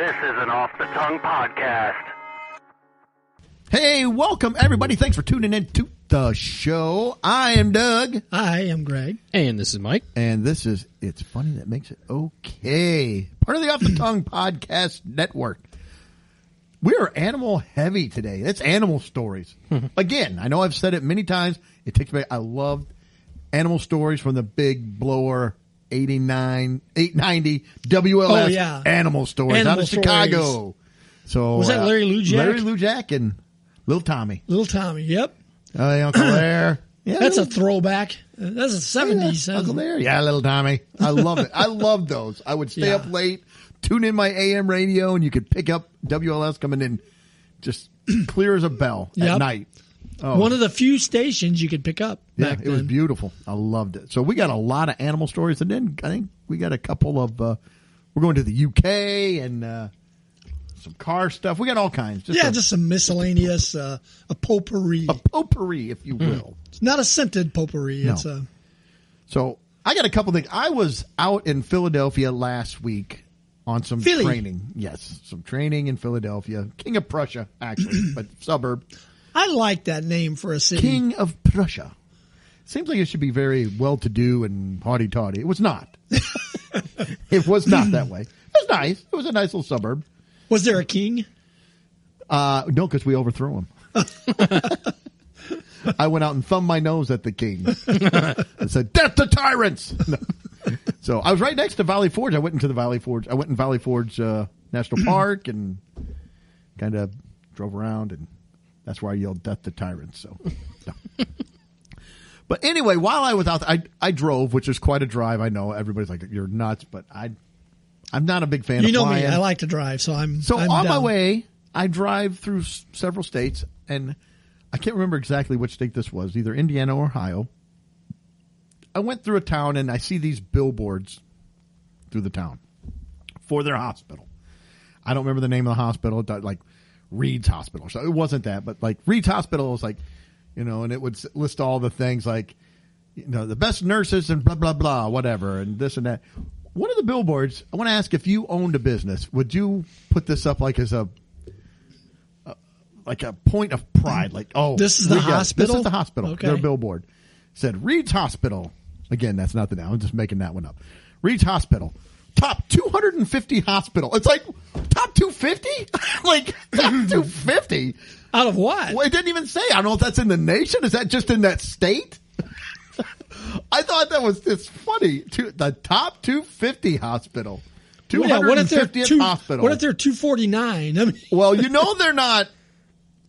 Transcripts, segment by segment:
This is an Off the Tongue podcast. Hey, welcome everybody. Thanks for tuning in to the show. I am Doug. I am Greg. And this is Mike. And this is It's Funny That Makes It Okay. Part of the Off the Tongue podcast network. We are animal heavy today. It's animal stories. Again, I know I've said it many times. It takes me, I love animal stories from the big blower 890 WLS. Oh, yeah. Animal stories Animal out of stories. Chicago. So Was that Larry Lou Jack? Larry Lou Jack and Little Tommy. Little Tommy, yep. Uncle Larry. Yeah, That's a throwback. That's a 70s. Yeah, Uncle Larry. Yeah, Little Tommy. I love it. I love those. I would stay up late, tune in my AM radio, and you could pick up WLS coming in just clear as a bell at night. Oh. One of the few stations you could pick up back it was then. beautiful. I loved it. So we got a lot of animal stories, and then I think we got a couple of we're going to the UK and some car stuff. We got all kinds. Just some miscellaneous, a potpourri. A potpourri, if you will. It's not a scented potpourri. No. It's a... So I got a couple things. I was out in Philadelphia last week on some training. Yes, some training in Philadelphia. King of Prussia, actually, but suburb. I like that name for a city. King of Prussia. Seems like it should be very well-to-do and haughty-taughty. It was not. It was not that way. It was nice. It was a nice little suburb. Was there a king? No, because we overthrew him. I went out and thumbed my nose at the king and said, "Death to tyrants!" No. So I was right next to Valley Forge. I went in Valley Forge National Park and kind of drove around, and that's where I yelled "Death to tyrants." So, no. But anyway, while I was out, I drove, which is quite a drive. I know everybody's like, "You're nuts," but I'm not a big fan of flying. You know me. I like to drive, so I'm on down. My way, I drive through several states, and I can't remember exactly which state this was, either Indiana or Ohio. I went through a town, and I see these billboards through the town for their hospital. I don't remember the name of the hospital, like Reed's Hospital. So it wasn't that, but like Reed's Hospital was like, and it would list all the things like, the best nurses and blah, blah, blah, whatever, and this and that. One of the billboards, I want to ask, if you owned a business, would you put this up like as a point of pride? Like, this is the hospital? This is the hospital. Okay. Their billboard said Reed's Hospital. Again, that's not the name. I'm just making that one up. Reed's Hospital. Top 250 hospital. It's like, top 250? Like, top 250? Out of what? Well, it didn't even say. I don't know if that's in the nation. Is that just in that state? I thought that was just funny. The top 250 hospital. 250th hospital. What if they're 249? I mean, well, they're not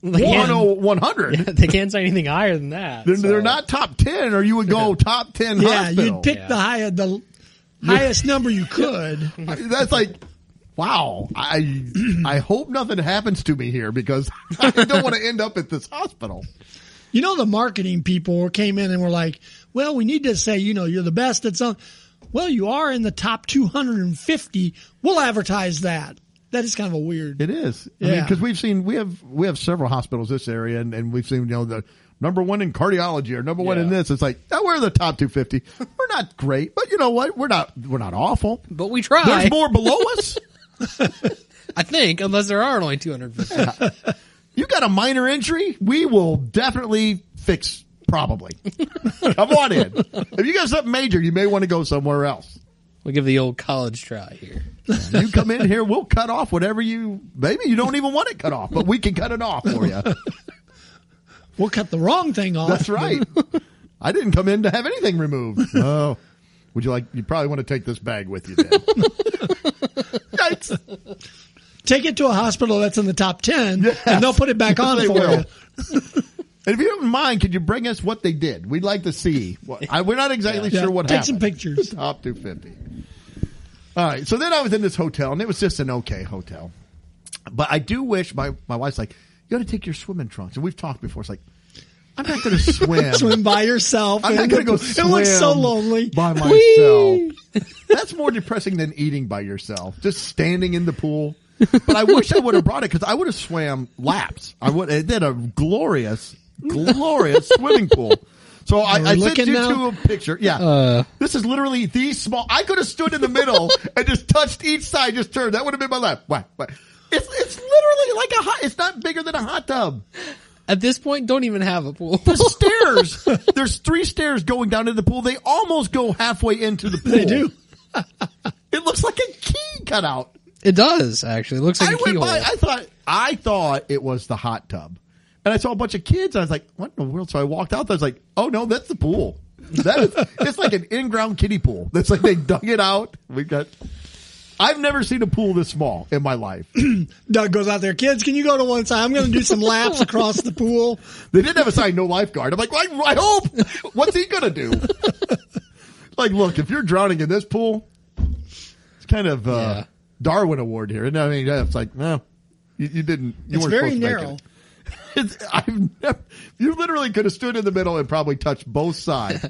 100. Yeah, they can't say anything higher than that. They're not top 10, or you would go top 10 hospital. You'd pick the highest number you could. That's like, wow. I hope nothing happens to me here because I don't want to end up at this hospital. The marketing people came in and were like, well, we need to say, you're the best at something. Well, you are in the top 250. We'll advertise that. That is kind of a weird. It is. Yeah. Because we have several hospitals in this area, and we've seen, the number one in cardiology or number one in this. It's like, we're in the top 250. We're not great, but you know what? We're not awful. But we try. There's more below us. I think, unless there are only 250. You got a minor injury, we will definitely fix, probably. Come on in. If you got something major, you may want to go somewhere else. We'll give the old college try here. You come in here, we'll cut off whatever maybe you don't even want it cut off, but we can cut it off for you. We'll cut the wrong thing off. That's right. I didn't come in to have anything removed. Oh, you probably want to take this bag with you then. Yikes. Take it to a hospital that's in the top 10, and they'll put it back on for you. And if you don't mind, could you bring us what they did? We'd like to see. We're not exactly sure what happened. Take some pictures. Top 250. All right. So then I was in this hotel, and it was just an okay hotel. But I do wish, my wife's like, you got to take your swimming trunks. And we've talked before. It's like, I'm not going to swim. Swim by yourself. I'm not going to go swim. It looks so lonely. By myself. That's more depressing than eating by yourself. Just standing in the pool. But I wish I would have brought it because I would have swam laps. It did a glorious swimming pool. So I sent looking you now? to a picture. Yeah. This is literally the small. I could have stood in the middle and just touched each side, just turned. That would have been my lap. What? It's literally like it's not bigger than a hot tub. At this point, don't even have a pool. The stairs. There's 3 stairs going down to the pool. They almost go halfway into the pool. They do. It looks like a key cut out. It does, actually. It looks like I a went keyhole. by. I thought it was the hot tub, and I saw a bunch of kids. I was like, "What in the world?" So I walked out. I was like, "Oh no, that's the pool. It's like an in-ground kiddie pool. That's like they dug it out. I've never seen a pool this small in my life. Doug goes out there. Kids, can you go to one side? I'm going to do some laps across the pool. They didn't have a sign, no lifeguard. I'm like, I hope. What's he going to do? Like, look, if you're drowning in this pool, it's kind of Darwin Award here. And I mean, it's like, no, you didn't. You It's weren't very supposed to narrow. make it. You literally could have stood in the middle and probably touched both sides.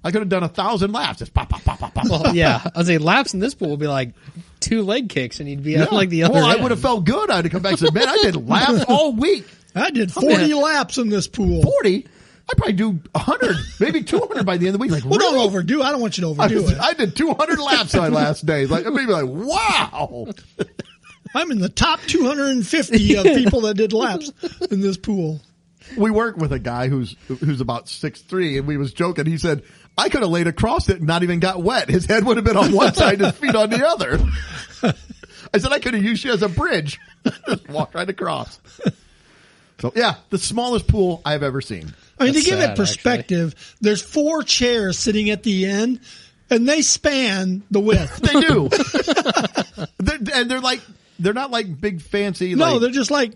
I could have done 1,000 laps. Just pop, pop, pop, pop, pop. Well, yeah. I'd say laps in this pool would be like 2 leg kicks, and he'd be at like the other Well, I end. would have felt good. I'd have come back and said, man, I did laps all week. I did 40 laps in this pool. 40? I'd probably do 100, maybe 200 by the end of the week. Like, Well, really? don't overdo. I don't want you to overdo it. I did 200 laps on last day. Like, maybe like, wow. I'm in the top 250 of people that did laps in this pool. We work with a guy who's about 6'3", and we was joking. He said, I could have laid across it and not even got wet. His head would have been on one side, his feet on the other. I said, I could have used you as a bridge. Just walk right across. So, yeah, the smallest pool I've ever seen. I mean, That's to give sad, it perspective, there's 4 chairs sitting at the end, and they span the width. They do. They're not like big fancy. No, like, they're just like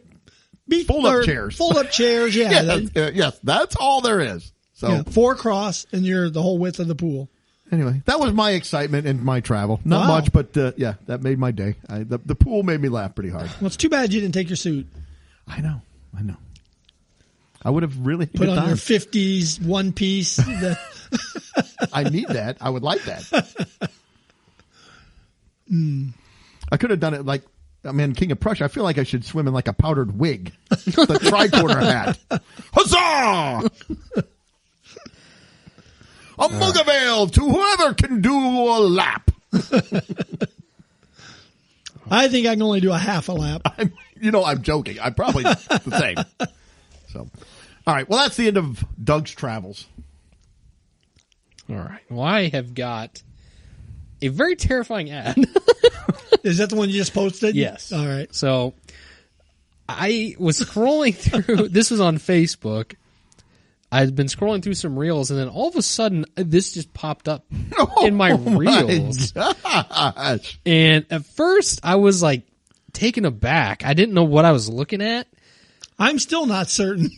Fold-up chairs. Fold-up chairs, yeah. yes, that's all there is. So 4 across, and you're the whole width of the pool. anyway, that was my excitement and my travel. Not Wow. much, but yeah, that made my day. The pool made me laugh pretty hard. Well, it's too bad you didn't take your suit. I know. I would have really Put on time. your 50s one piece. I need that. I would like that. I could have done it like, King of Prussia. I feel like I should swim in like a powdered wig. The tricorner hat. Huzzah! A mug of ale to whoever can do a lap. I think I can only do a half a lap. I'm joking. I'm probably the same. So, all right. Well, that's the end of Doug's travels. All right. Well, I have got a very terrifying ad. Is that the one you just posted? Yes. All right. So I was scrolling through, this was on Facebook. I'd been scrolling through some reels, and then all of a sudden, this just popped up in my reels. Gosh. And at first, I was like taken aback. I didn't know what I was looking at. I'm still not certain.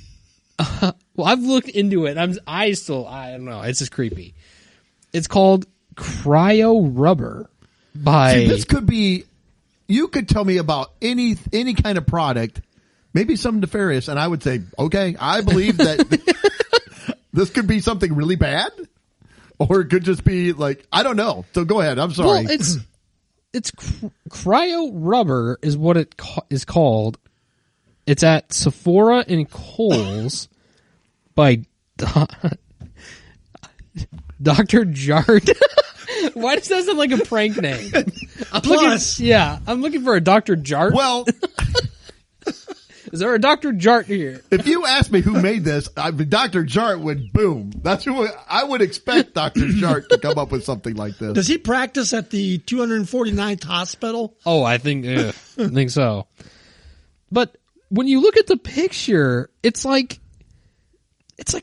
Well, I've looked into it. I don't know. It's just creepy. It's called Cryo Rubber by. See, this could be. You could tell me about any kind of product, maybe some nefarious, and I would say, okay, I believe that this could be something really bad, or it could just be like, I don't know. So go ahead. I'm sorry. Well, it's Cryo Rubber is what it is called. It's at Sephora and Kohl's by Dr. Jart. Why does that sound like a prank name? I'm looking for a Dr. Jart. Well, Is there a Dr. Jart here? if you ask me who made this, Dr. Jart would boom. That's who I would expect. Dr. Jart to come up with something like this. Does he practice at the 249th hospital? Oh, I think so. But when you look at the picture, it's like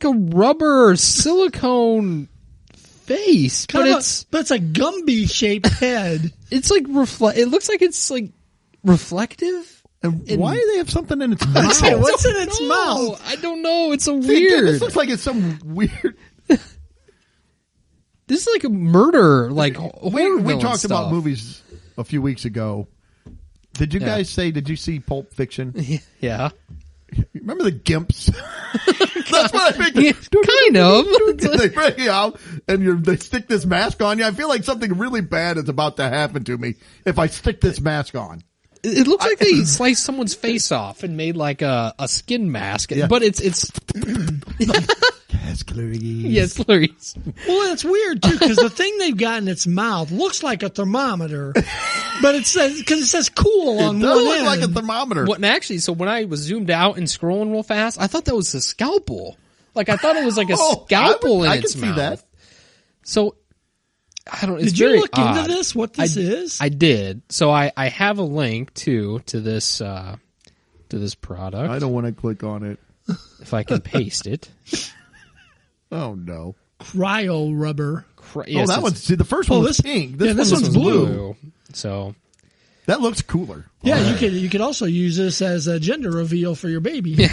a rubber silicone face, but it's a Gumby shaped head. it's like it looks like it's like reflective. And why do they have something in its mouth? What's in its mouth? I don't know. It's so See, weird. This looks like it's some weird. This is like a murder, like horror We villain talked stuff. about movies a few weeks ago. Did you guys say? Did you see Pulp Fiction? Yeah, Remember the Gimps? That's what I think. kind of. They bring you out and they stick this mask on you. I feel like something really bad is about to happen to me if I stick this mask on. It looks like they sliced someone's face off and made like a skin mask, Yeah. but it's Yes, Clarice. Yes, Clarice. Well, that's weird too, because the thing they've got in its mouth looks like a thermometer, but it says cool on It does one look end. like a thermometer. What, and actually, so when I was zoomed out and scrolling real fast, I thought that was a scalpel. Like, I thought it was like a scalpel in I its can see mouth. that. So, I don't. It's Did you very look odd. into this? What this is? I did. So I have a link to this product. I don't want to click on it. If I can paste it. Oh no! Cryo rubber. Yes, that it's one's see the first one was this- pink. yeah, this one one's was blue. So That looks cooler. Yeah, you could also use this as a gender reveal for your baby.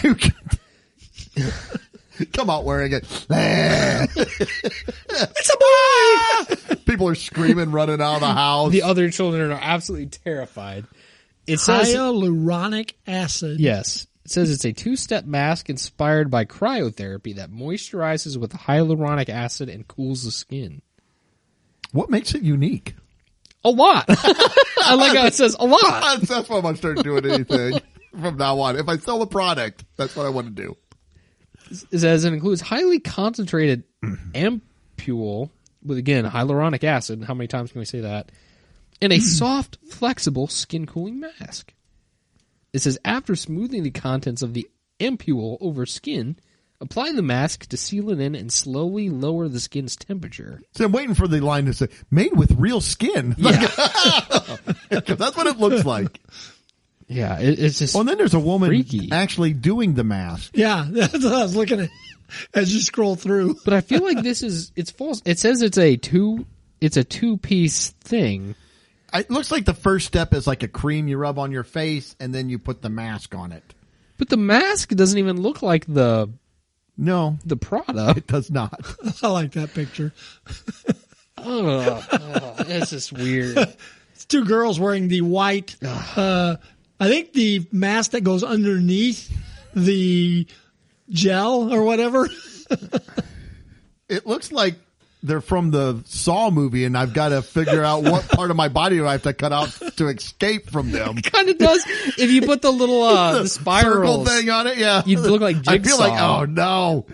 Come out wearing it. It's a boy. People are screaming, running out of the house. the other children are absolutely terrified. It says Hyaluronic acid. yes. It says it's a 2-step mask inspired by cryotherapy that moisturizes with hyaluronic acid and cools the skin. What makes it unique? A lot. I like how it says a lot. That's why I'm gonna start doing anything from now on. If I sell a product, that's what I want to do. It says it includes highly concentrated ampule with, again, hyaluronic acid. How many times can we say that? And a soft, flexible skin cooling mask. It says after smoothing the contents of the ampule over skin, apply the mask to seal it in and slowly lower the skin's temperature. So I'm waiting for the line to say, made with real skin. Yeah. That's what it looks like. Yeah, it's just Well, and then there's a woman freaky. actually doing the mask. Yeah, that's what I was looking at as you scroll through. But I feel like it's false. It says it's a two-piece thing. It looks like the first step is like a cream you rub on your face, and then you put the mask on it. But the mask doesn't even look like the No, product. it does not. I like that picture. It's just weird. It's two girls wearing the white, I think the mask that goes underneath the gel or whatever. It looks like they're from the Saw movie, and I've got to figure out what part of my body do I have to cut out to escape from them. Kind of does. If you put the little the Circle spirals thing on it, yeah. you'd look like I feel like, Jigsaw. oh no,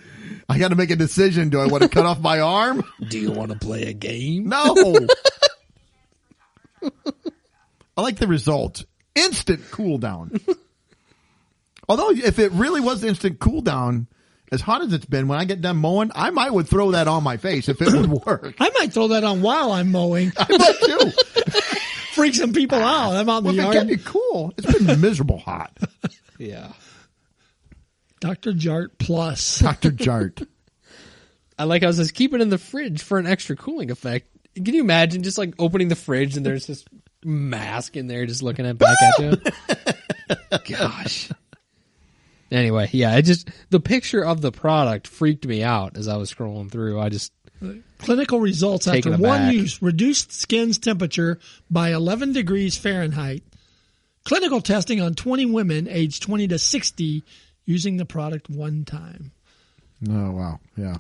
I got to make a decision. Do I want to cut off my arm? Do you want to play a game? No. I like the result. Instant cool down. Although, if it really was instant cool down, as hot as it's been, when I get done mowing, I would throw that on my face if it would work. I might throw that on while I'm mowing. I might too. Freak some people out. I'm out in Well, the if it yard. can be cool. It's been miserable hot. Yeah. Dr. Jart Plus. Dr. Jart. I like how it says keep it in the fridge for an extra cooling effect. Can you imagine just like opening the fridge and there's this mask in there just looking back at you? Gosh. Anyway, yeah, the picture of the product freaked me out as I was scrolling through. Clinical results Taken after one aback. use. Reduced skin's temperature by 11 degrees Fahrenheit. Clinical testing on 20 women aged 20 to 60 using the product one time. Oh, wow. Yeah.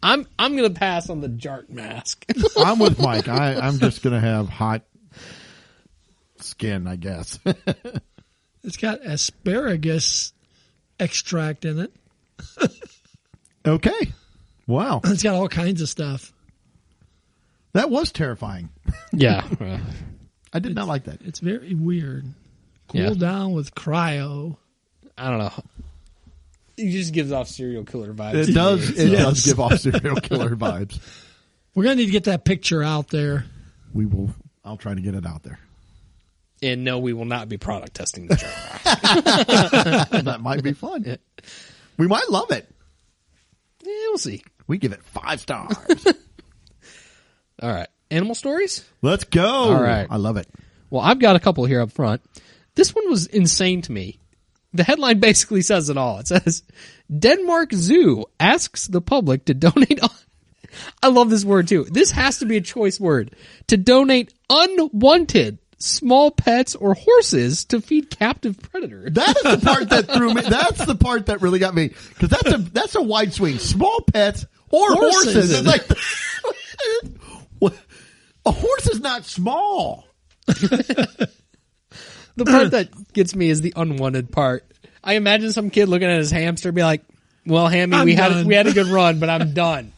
I'm gonna pass on the Jart mask. I'm with Mike. I'm just going to have hot skin, I guess. It's got asparagus extract in it. Okay. Wow. It's got all kinds of stuff. That was terrifying. Yeah. I did not like that. It's very weird. Cool Yeah. down with cryo. I don't know. It just gives off serial killer vibes. It does. It Yes. does give off serial killer vibes. We're going to need to get that picture out there. We will. I'll try to get it out there. And no, we will not be product testing the Jart mask. That might be fun. We might love it. Yeah, we'll see. We give it 5 stars. All right. Animal stories? Let's go. All right. I love it. Well, I've got a couple here up front. This one was insane to me. The headline basically says it all. It says, Denmark Zoo asks the public to donate. I love this word too. This has to be a choice word. To donate unwanted small pets or horses to feed captive predators. That is the part that threw me. That's the part that really got me. Because that's a wide swing. Small pets or horses. It's like, a horse is not small. The part that gets me is the unwanted part. I imagine some kid looking at his hamster and be like, Well, Hammy, I'm we done. had a good run, but I'm done.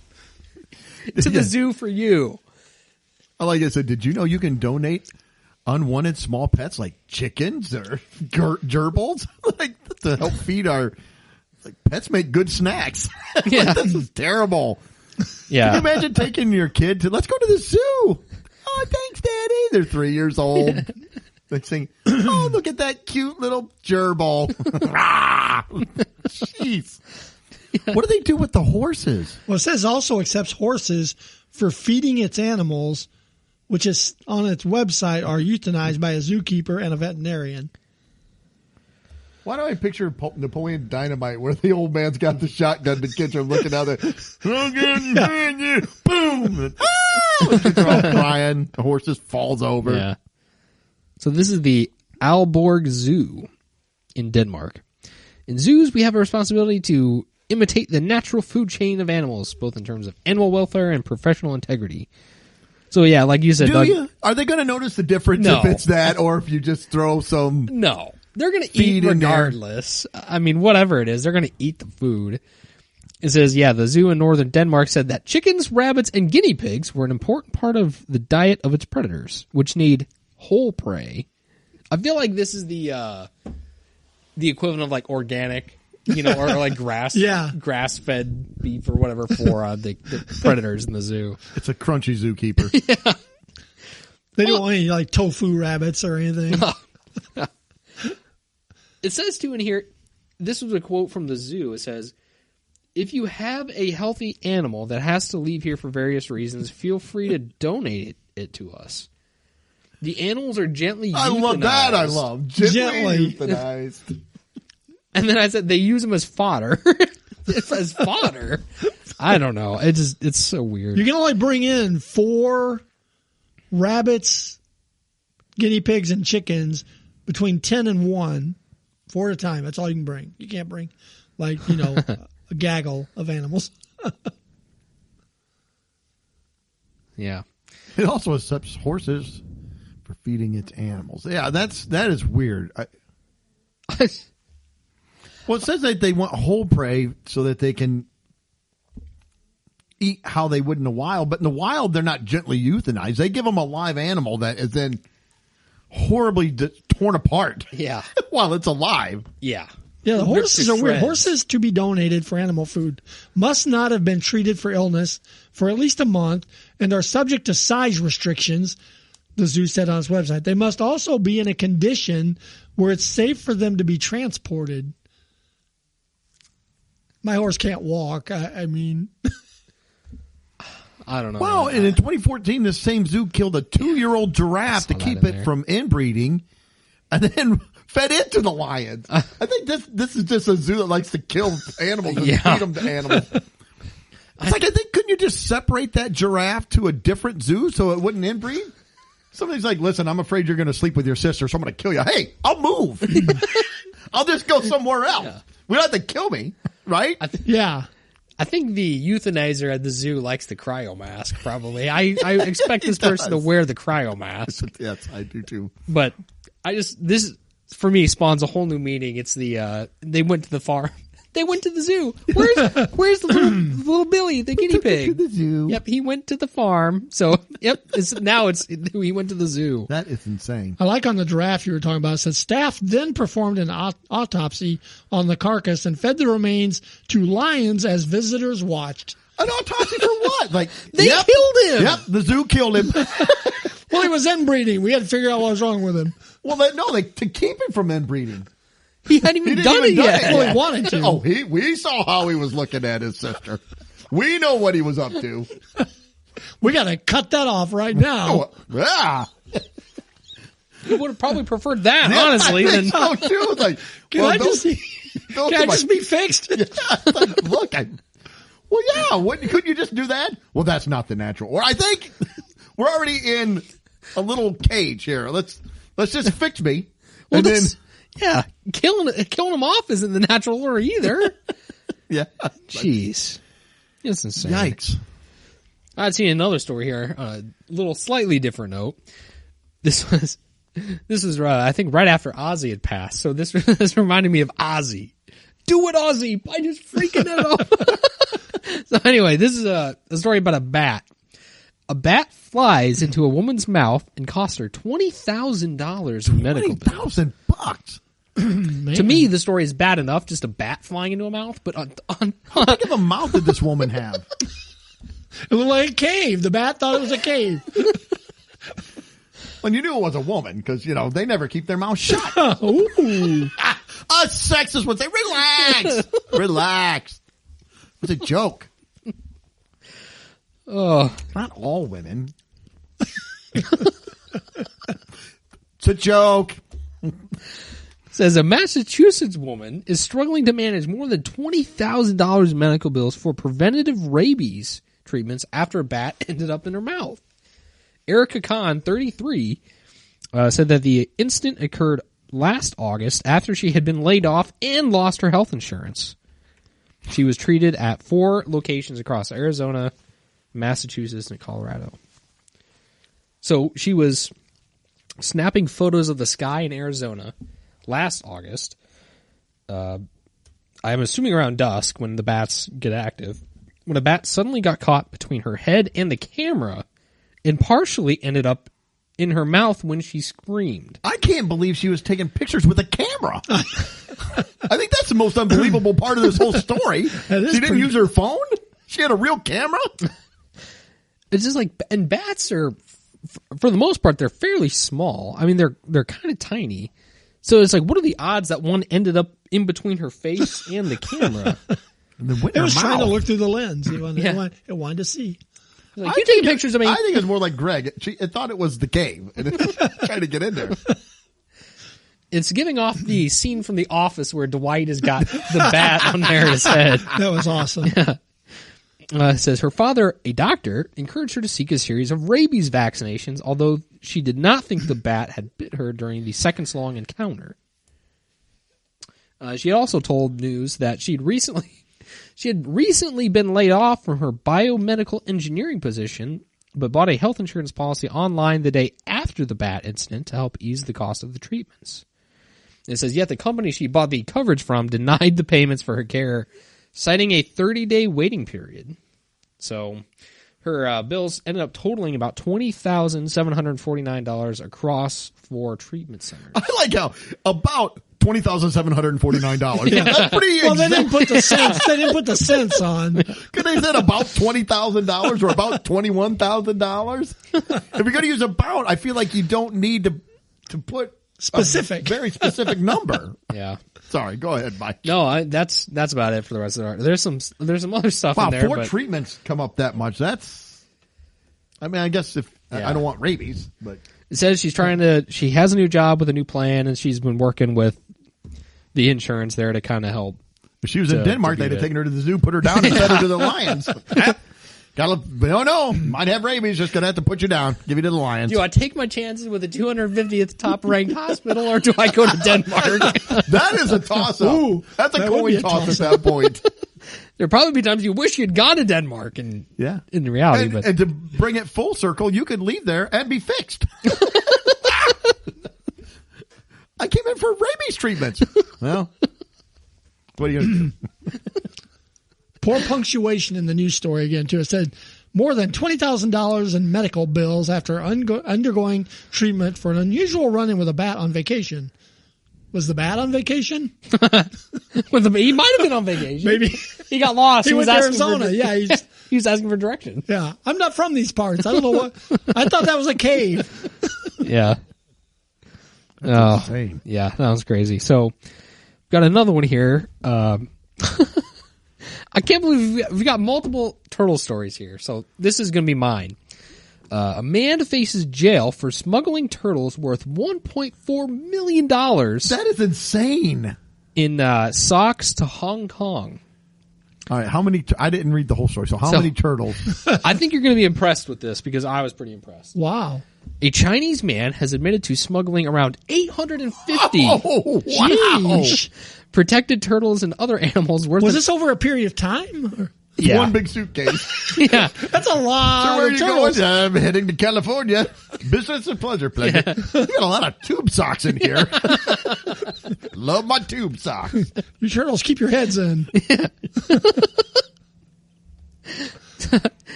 To the zoo for you. Like I said, did you know you can donate unwanted small pets like chickens or gerbils like to help feed our pets? Make good snacks. Yeah. This is terrible. Yeah. Can you imagine taking your kid to let's go to the zoo? Oh, thanks, Daddy. They're 3 years old. They sing, oh, look at that cute little gerbil. Jeez. What do they do with the horses? Well, it says also accepts horses for feeding its animals, which is on its website, are euthanized by a zookeeper and a veterinarian. Why do I picture Napoleon Dynamite where the old man's got the shotgun in the kitchen looking out there, boom, and, they're all crying. The horse just falls over. Yeah. So this is the Aalborg Zoo in Denmark. In zoos, we have a responsibility to imitate the natural food chain of animals, both in terms of animal welfare and professional integrity. So yeah, like you said, Do Doug, you? Are they going to notice the difference No. if it's that or if you just throw some? no, they're going to Feed eat in there. regardless. I mean, whatever it is, they're going to eat the food. It says, yeah, the zoo in northern Denmark said that chickens, rabbits, and guinea pigs were an important part of the diet of its predators, which need whole prey. I feel like this is the equivalent of like organic, or like grass-fed beef or whatever for the predators in the zoo. It's a crunchy zookeeper. They don't want any like tofu rabbits or anything. It says too in here, this was a quote from the zoo. It says, if you have a healthy animal that has to leave here for various reasons, feel free to donate it to us. The animals are gently euthanized. I love that. I love gently Gently. euthanized. And then I said they use them as fodder. As fodder? I don't know. It's so weird. You can only bring in 4 rabbits, guinea pigs, and chickens between 10 and 1, 4 at a time. That's all you can bring. You can't bring, a gaggle of animals. Yeah. It also accepts horses for feeding its animals. Yeah, that is weird. Well, it says that they want whole prey so that they can eat how they would in the wild. But in the wild, they're not gently euthanized. They give them a live animal that is then horribly torn apart Yeah. while it's alive. Yeah. Yeah, the Ripped horses to are weird. shreds. Horses to be donated for animal food must not have been treated for illness for at least a month and are subject to size restrictions, the zoo said on its website. They must also be in a condition where it's safe for them to be transported. My horse can't walk. I mean, I don't know. Well, and in 2014, this same zoo killed a 2-year-old giraffe to saw that keep in it there. from inbreeding and then fed it to the lions. I think this is just a zoo that likes to kill animals and Yeah. feed them to animals. It's like, I think, couldn't you just separate that giraffe to a different zoo so it wouldn't inbreed? Somebody's like, listen, I'm afraid you're going to sleep with your sister, so I'm going to kill you. Hey, I'll move. I'll just go somewhere else. Yeah. We don't have to kill me, right? yeah. I think the euthanizer at the zoo likes the cryo mask, probably. I expect this He person to does. wear the cryo mask. Yes, I do too. But this for me spawns a whole new meaning. It's the they went to the farm. They went to the zoo. Where's the little Billy, the guinea pig? the zoo. Yep, he went to the farm. So yep, he went to the zoo. That is insane. I like on the giraffe you were talking about, it says staff then performed an autopsy on the carcass and fed the remains to lions as visitors watched. An autopsy for what? Like They killed him. Yep, the zoo killed him. Well, he was inbreeding. We had to figure out what was wrong with him. Well, to keep him from inbreeding. He hadn't even He done didn't it even yet. done Well, he wanted to. Oh, we saw how he was looking at his sister. We know what he was up to. We got to cut that off right now. Oh, yeah. He would have probably preferred that, Yeah, honestly. I Than think so too. Like, Can well, I just those can are I my- just be fixed? Like, look, well, yeah. Couldn't you just do that? Well, that's not the natural. Or I think we're already in a little cage here. Let's just fix me, and then yeah, killing him off isn't the natural order either. yeah. Jeez, it's insane. Yikes. I'd seen another story here on a little slightly different note. This was I think right after Ozzy had passed. So this reminded me of Ozzy. Do it, Ozzy, by just freaking it off. So anyway, this is a story about a bat. A bat flies into a woman's mouth and costs her $20,000 in medical bills. $20,000. Man. To me, the story is bad enough, just a bat flying into a mouth. But How big of a mouth did this woman have? It looked like a cave. The bat thought it was a cave. When you knew it was a woman, because, you know, they never keep their mouth shut. Ooh. Us sexists would say, relax. Relax. It was a joke. oh, Not all women. It's a joke. says a Massachusetts woman is struggling to manage more than $20,000 in medical bills for preventative rabies treatments after a bat ended up in her mouth. Erica Khan, 33, said that the incident occurred last August after she had been laid off and lost her health insurance. She was treated at 4 locations across Arizona, Massachusetts, and Colorado. So she was snapping photos of the sky in Arizona last August. I'm assuming around dusk when the bats get active, when a bat suddenly got caught between her head and the camera and partially ended up in her mouth when she screamed. I can't believe she was taking pictures with a camera. I think that's the most unbelievable part of this whole story. She didn't use her phone? She had a real camera? It's just like, and bats are, for the most part, they're fairly small. I mean, they're kind of tiny. So it's like, what are the odds that one ended up in between her face and the camera? And then It was trying to look through the lens. It wanted to see. Like, you taking pictures of me? I think it's more like Greg. It thought it was the cave and it's trying to get in there. It's giving off the scene from The Office where Dwight has got the bat on Meredith's head. That was awesome. It says her father, a doctor, encouraged her to seek a series of rabies vaccinations, although she did not think the bat had bit her during the seconds-long encounter. She also told News that she had recently been laid off from her biomedical engineering position, but bought a health insurance policy online the day after the bat incident to help ease the cost of the treatments. It says, yet the company she bought the coverage from denied the payments for her care, citing a 30-day waiting period. So her bills ended up totaling about $20,749 across 4 treatment centers. I like how about $20,749. Yeah. That's pretty Well, they exact. didn't put the cents. They didn't put the cents on. Could they said about $20,000 or about $21,000? If you're going to use about, I feel like you don't need to put Specific. a very specific number. Yeah. Sorry, go ahead, Mike. No, that's about it for the rest of the art. There's some other stuff Wow, in there. 4 but treatments come up that much. That's, I mean, I guess if I don't want rabies, but it says she has a new job with a new plan, and she's been working with the insurance there to kind of help. if she was in Denmark, they'd have taken her to the zoo, put her down, and sent her to the lions. No, might have rabies. Just gonna have to put you down. Give you to the lions. Do I take my chances with the 250th top-ranked hospital, or do I go to Denmark? That is a toss-up. Ooh, That's a that would be coin a toss toss-up. at that point. There'd probably be times you wish you'd gone to Denmark, and Yeah. in reality, And to bring it full circle, you could leave there and be fixed. I came in for rabies treatments. Well, what are you going to do? Poor punctuation in the news story again, too. It said more than $20,000 in medical bills after undergoing treatment for an unusual run-in with a bat on vacation. Was the bat on vacation? he might have been on vacation. Maybe. He got lost. He was went to asking Arizona. For, Yeah, he was asking for directions. yeah. I'm not from these parts. I don't know what. I thought that was a cave. Yeah. Oh, insane. yeah, that was crazy. So, got another one here. I can't believe we got multiple turtle stories here. So, this is going to be mine. A man faces jail for smuggling turtles worth $1.4 million That is insane. in socks to Hong Kong. All right, how many? I didn't read the whole story. So how many turtles? I think you're going to be impressed with this because I was pretty impressed. Wow. A Chinese man has admitted to smuggling around 850 Oh, wow. protected turtles and other animals worth Was of this over a period of time? Or? It's Yeah. one big suitcase. Yeah. That's a lot So where are of you turtles. going? I'm heading to California. Business and pleasure. You got a lot of tube socks in here. Love my tube socks. You turtles, keep your heads in.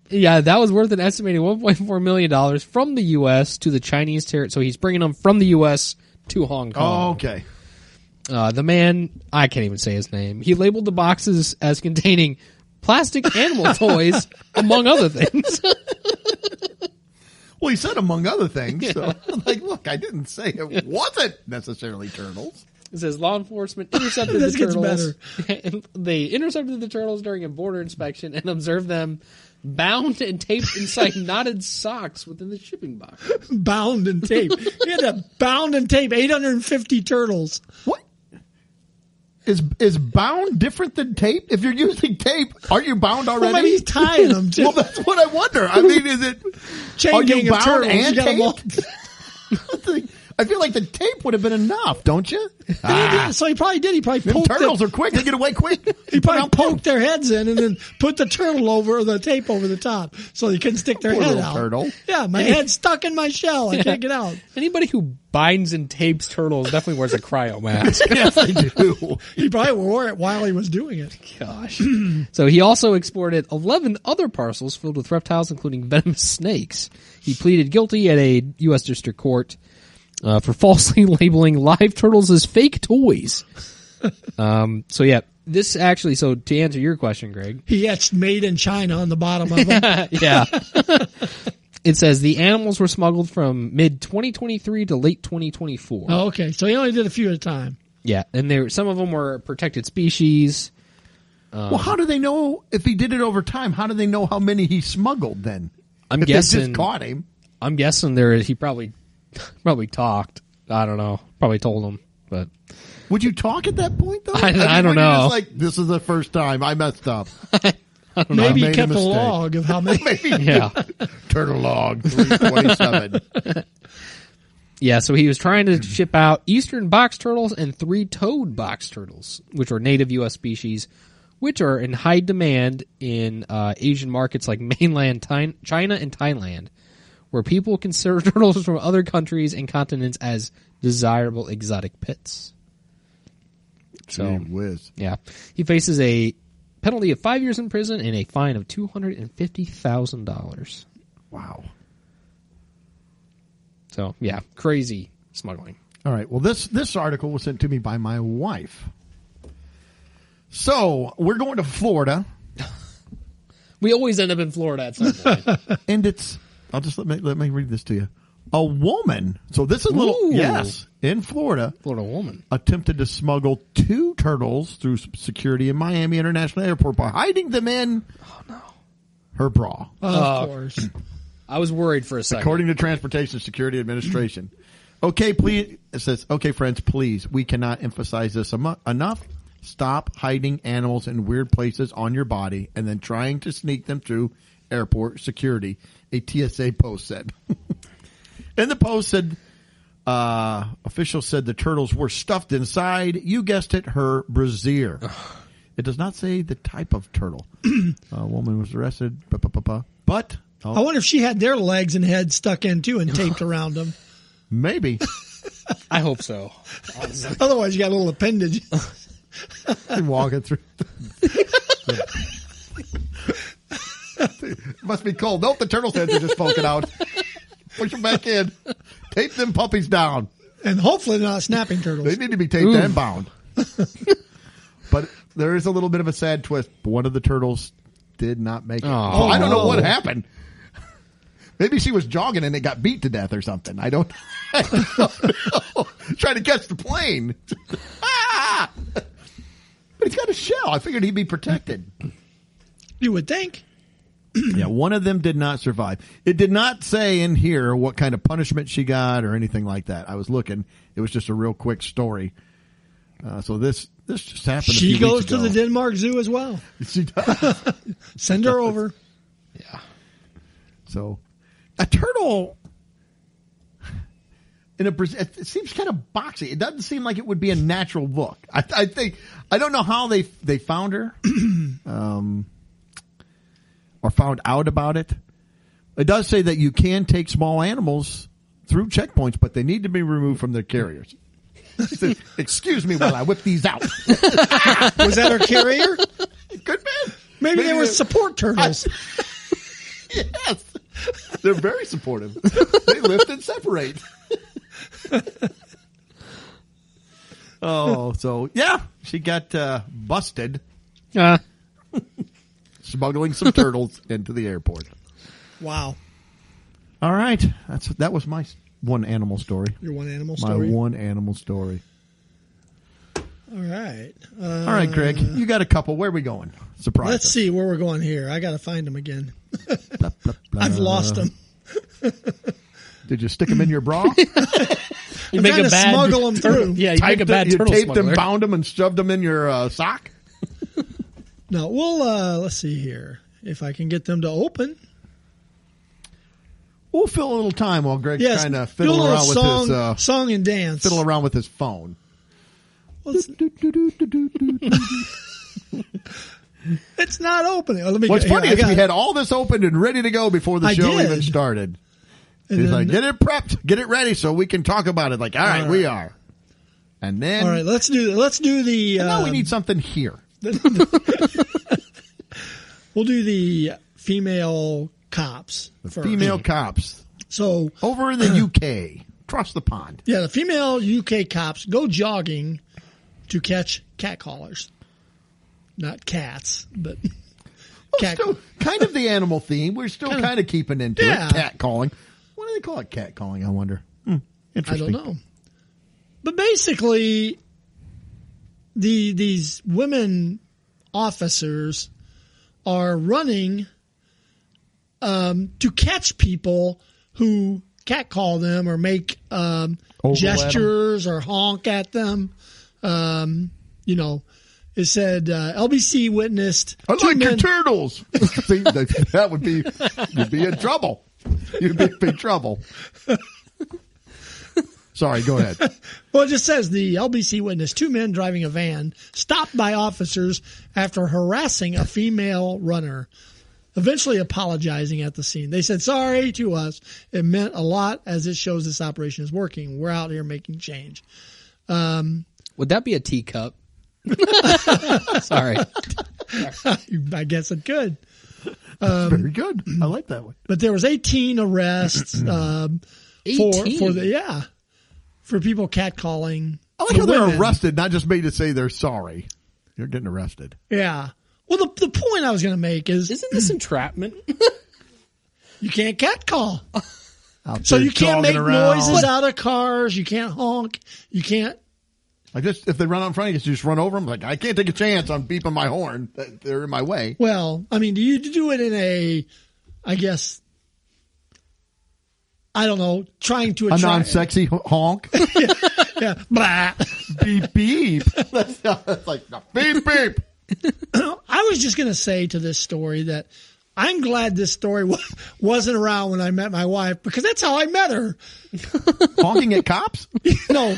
Yeah, that was worth an estimated $1.4 million from the U.S. to the Chinese territory. So he's bringing them from the U.S. to Hong Oh, Kong. okay. The man, I can't even say his name. He labeled the boxes as containing plastic animal toys, among other things. Well, he said among other things. So, like, look, I didn't say it wasn't necessarily turtles. It says law enforcement intercepted the This gets turtles. They intercepted the turtles during a border inspection and observed them bound and taped inside knotted socks within the shipping box. Bound and tape. He had to bound and tape 850 turtles. What? Is bound different than tape? If you're using tape, aren't you bound already? Well, maybe he's tying them to Well, that's what I wonder. I mean, is it chain are you gang of bound turtles. and You got 'em all- tape? I feel like the tape would have been enough, don't you? So he probably did. He probably Them poked turtles it. are quick. They get away quick. He probably poked their heads in and then put the turtle over, or the tape over the top, so they couldn't stick their Poor head little out. turtle. Yeah, my head's stuck in my shell. I can't get out. Anybody who binds and tapes turtles definitely wears a cryo mask. Yes, they do. He probably wore it while he was doing it. Gosh. So he also exported 11 other parcels filled with reptiles, including venomous snakes. He pleaded guilty at a U.S. district court for falsely labeling live turtles as fake toys. So yeah, this actually, so to answer your question, Greg. He etched "Made in China" on the bottom of them. Yeah. It says the animals were smuggled from mid-2023 to late 2024. Oh, okay, so he only did a few at a time. Yeah, and some of them were protected species. Well, how do they know if he did it over time? How do they know how many he smuggled then? I'm If they guessing just caught him. I'm guessing he probably talked. I don't know. Probably told them, but Would you talk at that point though? I don't when you're know. just like, this is the first time I messed up. Maybe he made a kept a mistake. log of how many. Maybe yeah. turtle log 327. Yeah, so he was trying to ship out eastern box turtles and three-toed box turtles, which are native U.S. species, which are in high demand in Asian markets like mainland China and Thailand, where people consider turtles from other countries and continents as desirable exotic pets. So, Gee whiz. yeah. He faces a penalty of 5 years in prison and a fine of $250,000. Wow. So, yeah, crazy smuggling. All right. Well, this article was sent to me by my wife. So we're going to Florida, We always end up in Florida at some point. and it's. I'll just let me read this to you. A woman. So this is Ooh. yes, in Florida, Florida woman. attempted to smuggle 2 turtles through security in Miami International Airport by hiding them in her bra. Of course. I was worried for a second. According to Transportation Security Administration. Okay, please. It says, okay, friends, please. We cannot emphasize this enough. Stop hiding animals in weird places on your body and then trying to sneak them through airport security, a TSA post said. And the post said, officials said the turtles were stuffed inside, you guessed it, her brassiere. It does not say the type of turtle. A woman was arrested, but I wonder if she had their legs and head stuck in too and taped around them. maybe. I hope so. Honestly. Otherwise, you got a little appendage. Walking through. It must be cold. Nope, the turtle's heads are just poking out. Push them back in. Tape them puppies down. And hopefully they're not snapping turtles. They need to be taped and bound. But there is a little bit of a sad twist. One of the turtles did not make it. Aw. So I don't know what Oh. happened. Maybe she was jogging and it got beat to death or something. I don't know. Trying to catch the plane. Ah! But he's got a shell. I figured he'd be protected. You would think. Yeah, one of them did not survive. It did not say in here what kind of punishment she got or anything like that. I was looking. It was just a real quick story. So this just happened a She few goes weeks to ago. the Denmark Zoo as well. She does. Send her over. Yeah. So a turtle in it seems kind of boxy. It doesn't seem like it would be a natural look. I think I don't know how they found her. or found out about it. It does say that you can take small animals through checkpoints, but they need to be removed from their carriers. He says, excuse me while I whip these out. Was that our carrier? Good man. Maybe they were support turtles. Yes. They're very supportive. They lift and separate. Oh, so yeah, she got busted smuggling some turtles into the airport. Wow. All right, that was my one animal story. Your one animal My story? one animal story. All right. All right, Greg, you got a couple. Where are we going? Surprise. Let's see where we're going here. I got to find them again. Blah, blah, blah. I've lost them. Did you stick them in your bra? You I'm make trying a to bad smuggle them through. Yeah, you make a bad You turtle taped smuggler. them, bound them, and shoved them in your sock? No, we'll let's see here if I can get them to open. We'll fill a little time while Greg's Yes, trying to do a fiddle little around with his song and dance. fiddle around with his phone. Well, it's not opening. Oh, let me What's get, funny here, is we had all this opened and ready to go before the I show did. even started. and He's then- like, get it prepped, get it ready so we can talk about it. Like, all right, All we right. are. And then all right, let's do the. now we need something here. We'll do the female cops. first. Female cops So over in the UK, across the pond. yeah, the female UK cops go jogging to catch catcallers. Not cats, but cat. Still kind of the animal theme. We're still kind of keeping into Yeah. it. Cat calling. What do they call it? Cat calling, I wonder. I Interesting. don't know. But basically, these women officers are running to catch people who catcall them or make gestures or honk at them. It said LBC witnessed I two like your men- turtles. See, that would be, you'd be in trouble. You'd be in big trouble. Sorry, go ahead. Well, it just says the LBC witnessed two men driving a van stopped by officers after harassing a female runner, eventually apologizing at the scene. They said, sorry to us. It meant a lot as it shows this operation is working. We're out here making change. Would that be a teacup? Sorry. I guess it could. Very good. I like that one. But there was 18 arrests 18? for people catcalling. I like the how they're women. arrested, not just made to say they're sorry. You're getting arrested. Yeah. Well, the point I was going to make is Isn't this entrapment? you can't catcall. Out So there you can't jogging make around. noises out of cars. You can't honk. You can't. Like this, if they run out in front of you, you just run over them. Like, I can't take a chance on beeping my horn. They're in my way. Well, I mean, do you do it in a, I guess, I don't know, trying to A attract non-sexy honk. Yeah, blah. Beep, beep. That's like, no, beep, beep. I was just going to say to this story that I'm glad this story wasn't around when I met my wife because that's how I met her. Honking at cops? No,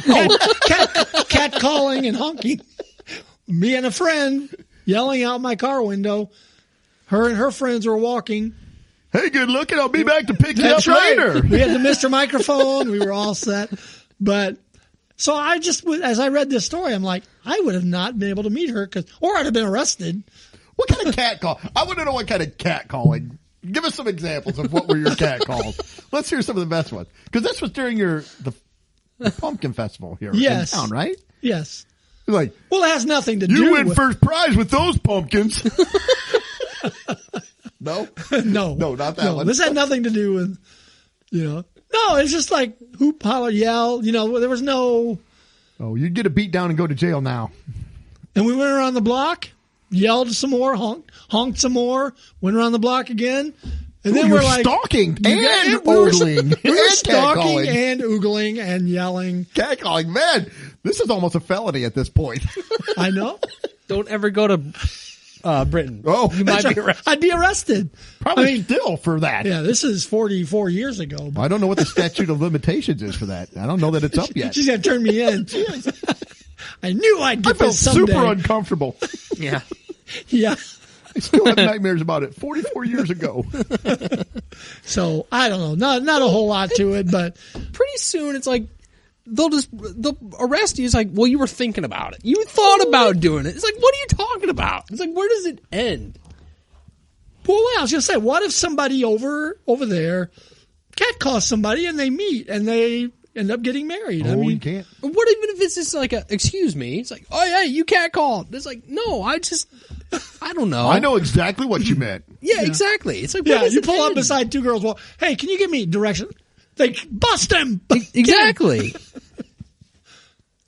cat calling and honking. Me and a friend yelling out my car window. Her and her friends were walking. Hey, good looking. I'll be back to pick you up That's right. later. We had the Mr. Microphone. We were all set. But so I just, as I read this story, I'm like, I would have not been able to meet her or I'd have been arrested. What kind of cat call? I want to know what kind of cat calling. Give us some examples of what were your cat calls. Let's hear some of the best ones. Because this was during the pumpkin festival here Yes. in town, right? Yes. Like, Well, it has nothing to do you win with first prize with those pumpkins. No? No, No, not that one. This had nothing to do with, No, it's just like hoop, holler, yell. There was no. Oh, you'd get a beat down and go to jail now. And we went around the block, yelled some more, honked some more, went around the block again, and then Ooh, we're you're like stalking You and got- we were- ogling we were and stalking catcalling. and oogling and yelling. Catcalling, man, this is almost a felony at this point. I know. Don't ever go to Britain. Oh, you might be arrested. I'd be arrested. Probably still for that. Yeah, this is 44 years ago. I don't know what the statute of limitations is for that. I don't know that it's up yet. She's gonna turn me in. I knew I'd I get felt this someday. super uncomfortable. Yeah. Yeah. I still have nightmares about it 44 years ago. So I don't know. Not a whole lot to it, but Pretty soon, it's like they'll arrest you. It's like, well, you were thinking about it. You thought about doing it. It's like, what are you talking about? It's like, where does it end? well, I was gonna say, what if somebody over there catcalls somebody and they meet and they end up getting married? I mean, you can't. What even if it's just like a excuse me? It's like, oh yeah, you catcalled. It's like, no, I don't know. I know exactly what you meant. Yeah, exactly. It's like, where yeah, does you it pull up end? beside two girls. Well, hey, can you give me direction? They bust him. Exactly.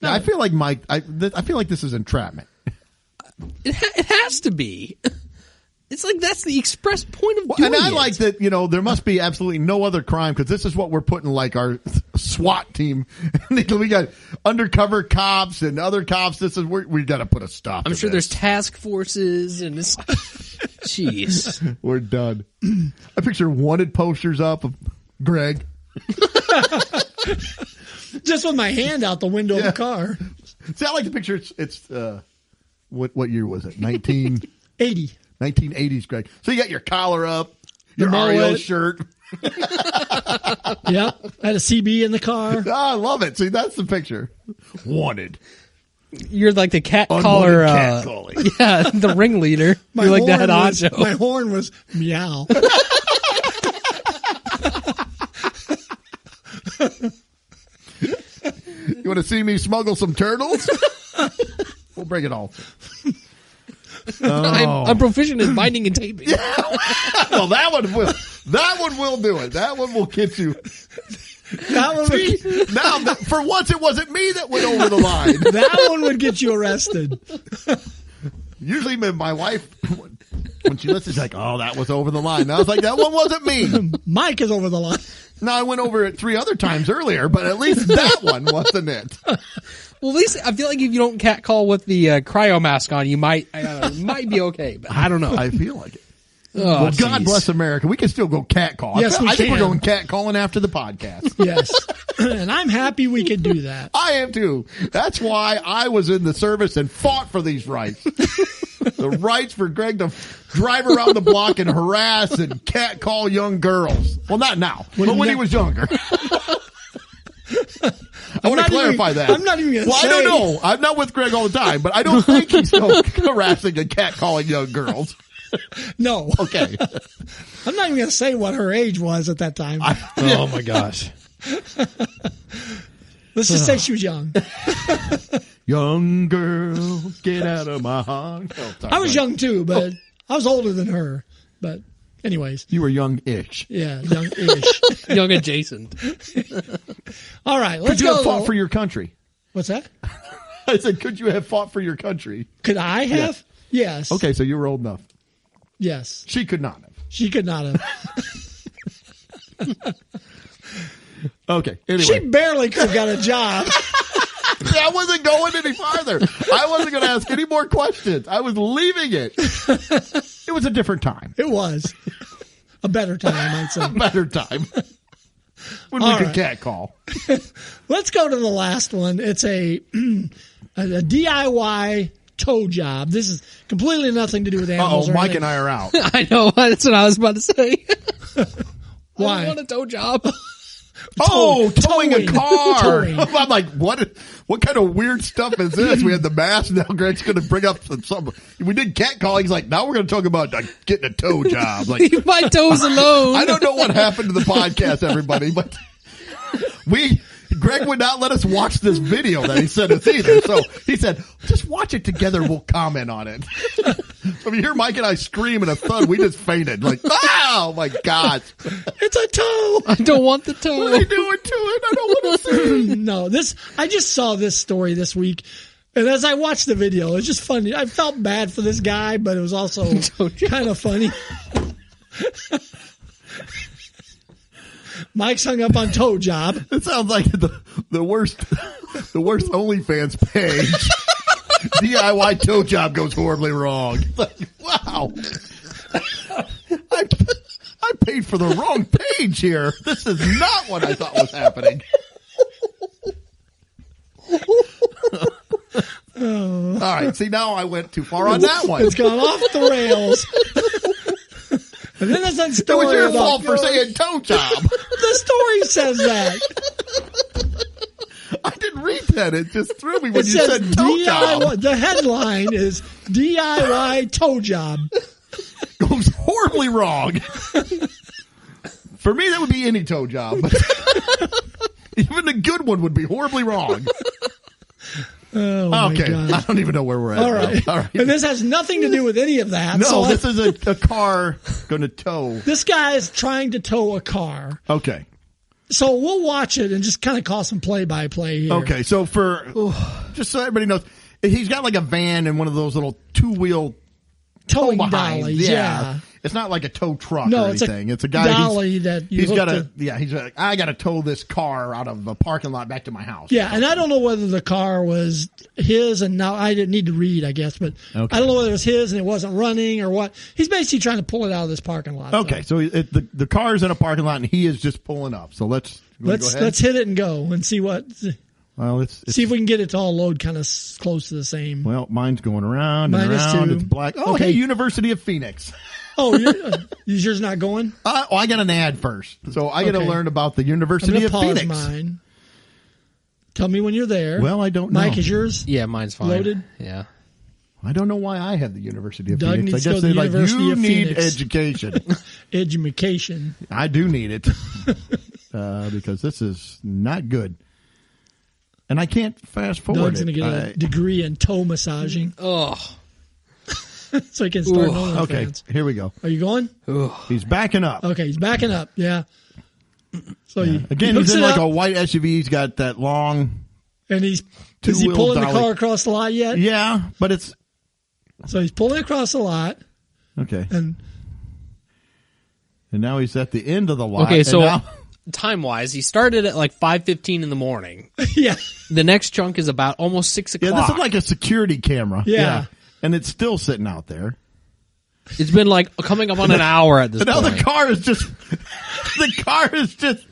Yeah, I feel like I feel like this is entrapment. It has to be. It's like that's the express point of doing And I it. like that, there must be absolutely no other crime because this is what we're putting like our SWAT team. We got undercover cops and other cops. This is we got to put a stop. I'm to sure this. there's task forces and it's jeez. We're done. I picture wanted posters up of Greg. Just with my hand out the window of Yeah. the car. See, I like the picture. It's what year was it? 1980s, Greg. So you got your collar up, your mullet. REO shirt. Yep. I had a CB in the car. I love it. See, that's the picture. Wanted. You're like the cat Unwanted caller. catcalling. Yeah, the ringleader. You're like the head honcho. My horn was meow. You want to see me smuggle some turtles? We'll bring it all. I'm proficient in binding and taping. Well, that one will do it. That one will get you. That one See, now for once it wasn't me that went over the line. that one would get you arrested. Usually my wife, when she listens, she's like, oh, that was over the line. And I was like, that one wasn't me. Mike is over the line. No, I went over it 3 other times earlier, but at least that one wasn't it. Well, at least I feel like if you don't catcall with the cryo mask on, you might be okay. But I don't know. I feel like it. Oh, Well, God jeez. bless America. We can still go catcall. Yes, we I think we're can. going catcalling after the podcast. Yes. And I'm happy we could do that. I am too. That's why I was in the service and fought for these rights. The rights for Greg to drive around the block and harass and catcall young girls. Well, not now, but when he was younger. I want to clarify that. I'm not even going to Well, say. I don't know. I'm not with Greg all the time, but I don't think he's still harassing and catcalling young girls. No. Okay. I'm not even going to say what her age was at that time. Oh my gosh. Let's just say she was young. Young girl, get out of my heart. Oh, sorry, I was Greg. young too, but I was older than her. But anyways, You were young-ish. yeah, young-ish. Young adjacent. All right, Could let's you go. have fought for your country? What's that? I said, could you have fought for your country? Could I have? Yes. Okay, so you were old enough. Yes. She could not have. She could not have. Okay, anyway. She barely could have got a job. I wasn't going any farther. I wasn't going to ask any more questions. I was leaving it. It was a different time. It was a better time, I might say. Better time. When we All could right. catcall. Let's go to the last one. It's a DIY tow job. This is completely nothing to do with animals. Uh-oh, or Mike anything. and I are out. I know. That's what I was about to say. Why? I want a tow job. Oh, towing a car. Towing. I'm like, what kind of weird stuff is this? We had the mask. Now Greg's going to bring up some. We did catcalling. He's like, now we're going to talk about getting a tow job. Like, Leave my toes alone. I don't know what happened to the podcast, everybody, but Greg would not let us watch this video that he sent us either. So he said, just watch it together. We'll comment on it. So if you hear Mike and I scream and a thud, we just fainted. Like, oh my God. It's a tow. I don't want the What toe. are they doing to it? I don't want to see. No, I just saw this story this week. And as I watched the video, it was just funny. I felt bad for this guy, but it was also kind of funny. Mike's hung up on tow job. It sounds like the worst OnlyFans page. DIY tow job goes horribly wrong. Like, wow. I paid for the wrong page here. This is not what I thought was happening. All All right. See, now I went too far on that one. It's gone off the rails. And then there's that It story was your about fault for saying toe job. the story says that. I didn't read that. It just threw me when It you says said toe job. DIY. The headline is DIY toe job. Goes horribly wrong. For me, that would be any toe job. But even a good one would be horribly wrong. Oh my Okay. God. I don't even know where we're at. All right. All right. And this has nothing to do with any of that. No, so this is a car going to tow. this guy is trying to tow a car. Okay. So we'll watch it and just kind of call some play-by-play here. Okay. So just so everybody knows, he's got like a van and one of those little two-wheel Towing tow behinds. dollies, yeah. It's not like a tow truck No, or it's a anything. It's a guy dolly that you he's hook got to- he's like, I got to tow this car out of a parking lot back to my house. Yeah, and I don't know whether the car was his, and now I didn't need to read, I guess, but Okay. I don't know whether it was his and it wasn't running or what. He's basically trying to pull it out of this parking lot. Okay. So the car is in a parking lot and he is just pulling up. So let's go ahead? Let's hit it and go and see Well, it's see if we can get it to all load kind of close to the same. well, mine's going around Mine and is around. too. It's black. Oh, Okay. hey, University of Phoenix. Oh, yours not going? I got an ad first, so I got to Okay. learn about the I'm University going to of pause Phoenix. mine. Tell me when you're there. Well, I don't know. Mike, is yours? Yeah, mine's fine. Loaded? Yeah. I don't know why I have the University of Doug Phoenix. needs I to guess go to they're the like, University you of need Phoenix." education. Edumacation. I do need it because this is not good, and I can't fast forward Doug's it. going to get a degree in toe massaging Oh. so he can start Ooh. OnlyFans. Okay, here we go. Are you going? He's backing up. Okay, he's backing up. Yeah. So Again, he hooks he's in it like up, a white SUV. He's got that long. and is he two-wheel pulling the dolly. car across the lot yet? Yeah, but it's So he's pulling across the lot, okay. and And now he's at the end of the lot. Okay, and so now- time wise, he started at like 5:15 in the morning. yeah, The next chunk is about almost 6 o'clock. yeah, this is like a security camera. Yeah. and it's still sitting out there. It's been like coming up on an hour at this And now point. the car is just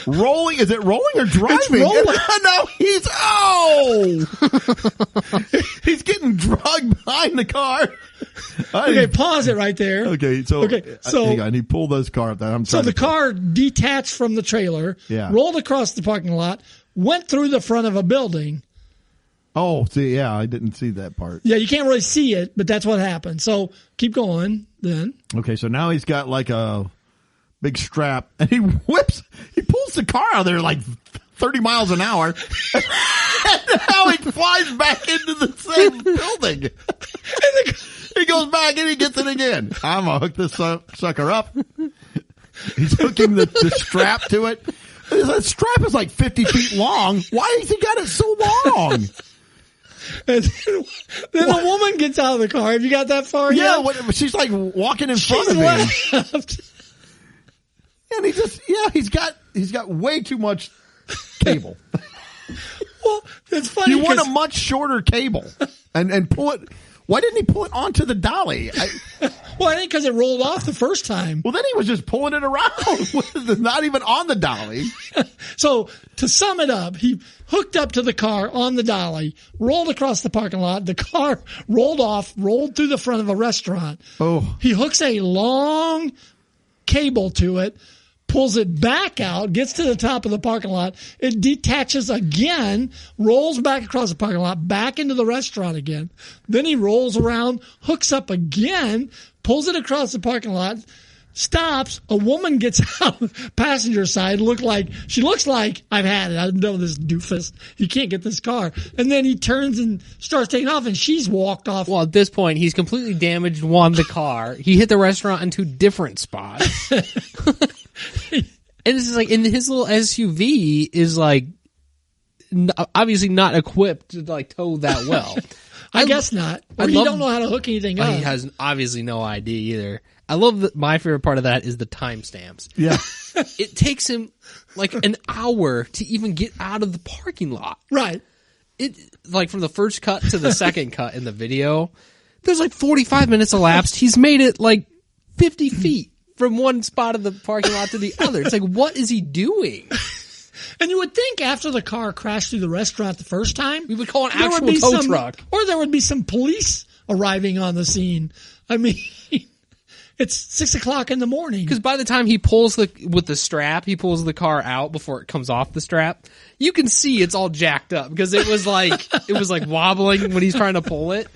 rolling. Is it rolling or driving? rolling. No, he's getting drugged behind the car. okay, pause it right there. Okay, so hang on. He pulled this car up. So the car detached from the trailer, Yeah. rolled across the parking lot, went through the front of a building. Oh, see, yeah, I didn't see that part. Yeah, you can't really see it, but that's what happened. So keep going then. Okay, so now he's got like a big strap, and he pulls the car out of there like 30 miles an hour, and now he flies back into the same building. He goes back and he gets it again. I'm going to hook this sucker up. He's hooking the strap to it. The strap is like 50 feet long. Why has he got it so long? And then a woman gets out of the car. Have you got that far Yeah, yet? she's like walking in front She's of him. left. And he's got way too much cable. Well, it's funny. You want a 'cause- much shorter cable and pull it. Why didn't he pull it onto the dolly? well, I think because it rolled off the first time. Well, then he was just pulling it around, not even on the dolly. So to sum it up, he hooked up to the car on the dolly, rolled across the parking lot. The car rolled off, rolled through the front of a restaurant. Oh. He hooks a long cable to it, pulls it back out, gets to the top of the parking lot. It detaches again, rolls back across the parking lot, back into the restaurant again. Then he rolls around, hooks up again, pulls it across the parking lot, stops. A woman gets out of the passenger side. She looks like, I've had it. I know this doofus. You can't get this car. And then he turns and starts taking off, and she's walked off. Well, at this point, he's completely damaged the car. He hit the restaurant in 2 different spots. And this is like, in his little SUV is like, obviously not equipped to like tow that well. I guess not. Or I he love- don't know how to hook anything up. He has obviously no idea either. I love that. My favorite part of that is the timestamps. Yeah. It takes him like an hour to even get out of the parking lot. Right. It like from the first cut to the second cut in the video, there's like 45 minutes elapsed. He's made it like 50 feet from one spot of the parking lot to the other. It's like, what is he doing? And you would think after the car crashed through the restaurant the first time, We would call an there would actual be tow some- truck. or there would be some police arriving on the scene. I mean, it's 6 o'clock in the morning. Because by the time he pulls with the strap, he pulls the car out before it comes off the strap. You can see it's all jacked up because it was like wobbling when he's trying to pull it.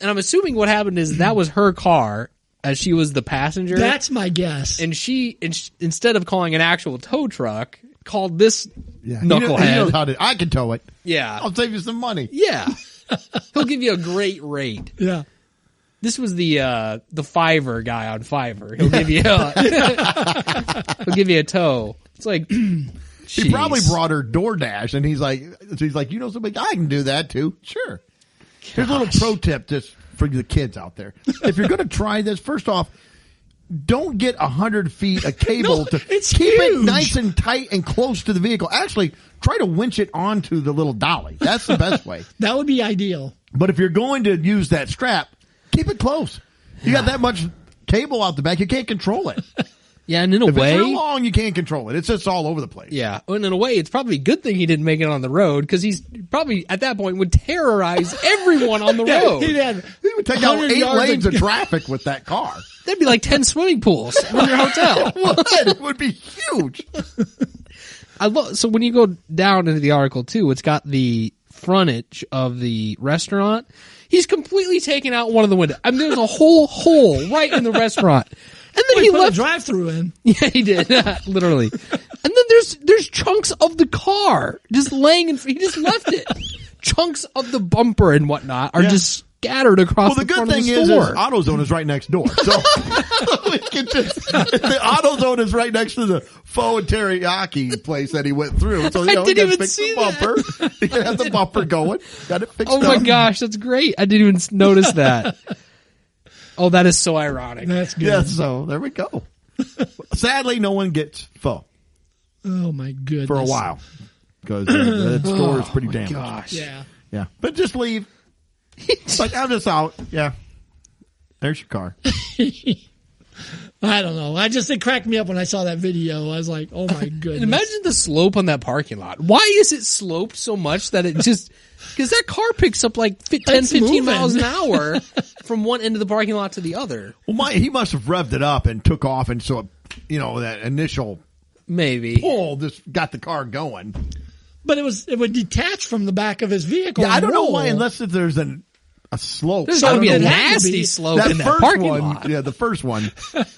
And I'm assuming what happened is that was her car as she was the passenger. That's my guess. And she, instead of calling an actual tow truck, called this Yeah. knucklehead. He knows how to. I can tow it. Yeah. I'll save you some money. Yeah. He'll give you a great rate. Yeah. This was the Fiverr guy on Fiverr. He'll give you a tow. It's like He probably brought her DoorDash, and he's like, you know somebody, I can do that too. Sure. Here's a little pro tip just for the kids out there. If you're going to try this, first off, don't get 100 feet of cable No, to it's keep it huge. nice and tight and close to the vehicle. Actually, try to winch it onto the little dolly. That's the best way. That would be ideal. But if you're going to use that strap, keep it close. You got that much cable out the back, you can't control it. Yeah, and in a If it's way, real long, you can't control it. It's just all over the place. yeah, and in a way, it's probably a good thing he didn't make it on the road because he's probably at that point would terrose everyone on the road. He'd have He would take out 100 8 yards lanes of traffic with that car. That'd be like 10 swimming pools in your hotel. It would be huge. So when you go down into the article too, it's got the frontage of the restaurant. He's completely taken out one of the windows. I mean, there's a whole hole right in the restaurant. And then he he put left. a drive-through in. Yeah, he did. Literally. And then there's chunks of the car just laying in. He just left it. Chunks of the bumper and whatnot are just scattered across Well, the good front thing of the is store. AutoZone is right next door. So we can just, the AutoZone is right next to the pho and teriyaki place that he went through. So, I we didn't can even fix see the bumper. You can have the bumper going. Got it fixed Oh my up. gosh, that's great. I didn't even notice that. Oh, that is so ironic. That's good. Yeah, so there we go. Sadly, no one gets pho Oh my goodness. for a while because that store is pretty damaged. Gosh. Yeah. Yeah, but just leave. Like, I'm just out. Yeah. There's your car. I don't know. It cracked me up when I saw that video. I was like, oh my goodness. Imagine the slope on that parking lot. Why is it sloped so much that it just... Because that car picks up like 10, It's 15 moving. miles an hour from one end of the parking lot to the other. Well, he must have revved it up and took off, and so, that initial Maybe. pull just got the car going. But it would detach from the back of his vehicle. Yeah, I and don't know roll. why, unless there's a slope. There's I got to don't be a know why. it has to nasty be. slope in that parking lot. Yeah, the first one,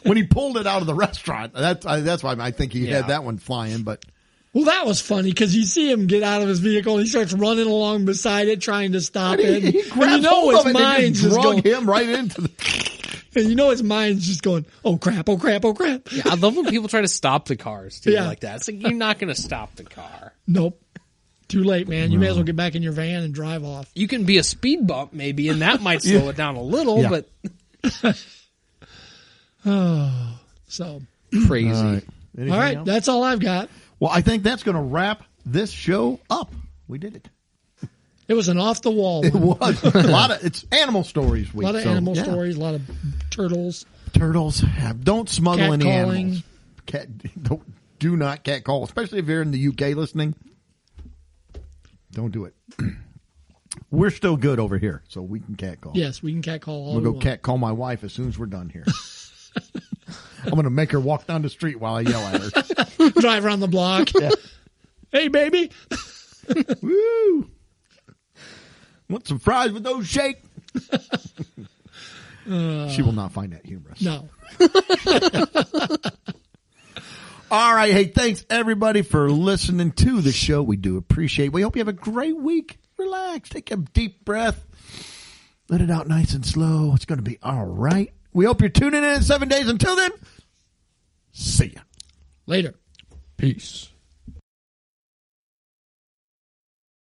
when he pulled it out of the restaurant, that's why I think he Yeah. had that one flying. But Well, that was funny because you see him get out of his vehicle and he starts running along beside it trying to stop it. he And grabbed you know hold his of it and mind's just just drug going, him right into the. and you know his mind's just going, oh crap, oh crap, oh crap. Yeah, I love when people try to stop the cars too, Yeah. like that. It's like, you're not going to stop the car. Nope. Too late, man. You may as well get back in your van and drive off. You can be a speed bump maybe, and that might slow it down a little, Yeah. but So, crazy. Anything all right, else? that's all I've got. Well, I think that's going to wrap this show up. We did it. It was an off the wall It one. was it's animal stories A week. lot of so, animal yeah. stories, a lot of turtles. Turtles. Don't smuggle any Catcalling. animals. Do not catcall, especially if you're in the UK listening. Don't do it. We're still good over here, so we can catcall. Yes, we can catcall all I'm we gonna go want. catcall my wife as soon as we're done here. I'm gonna make her walk down the street while I yell at her. Drive around the block. Hey, baby. Woo! Want some fries with those shake? She will not find that humorous. No. All right. Hey, thanks everybody for listening to the show. We do appreciate it. We hope you have a great week. Relax. Take a deep breath. Let it out nice and slow. It's going to be all right. We hope you're tuning in 7 days. Until then, see ya. Later. Peace.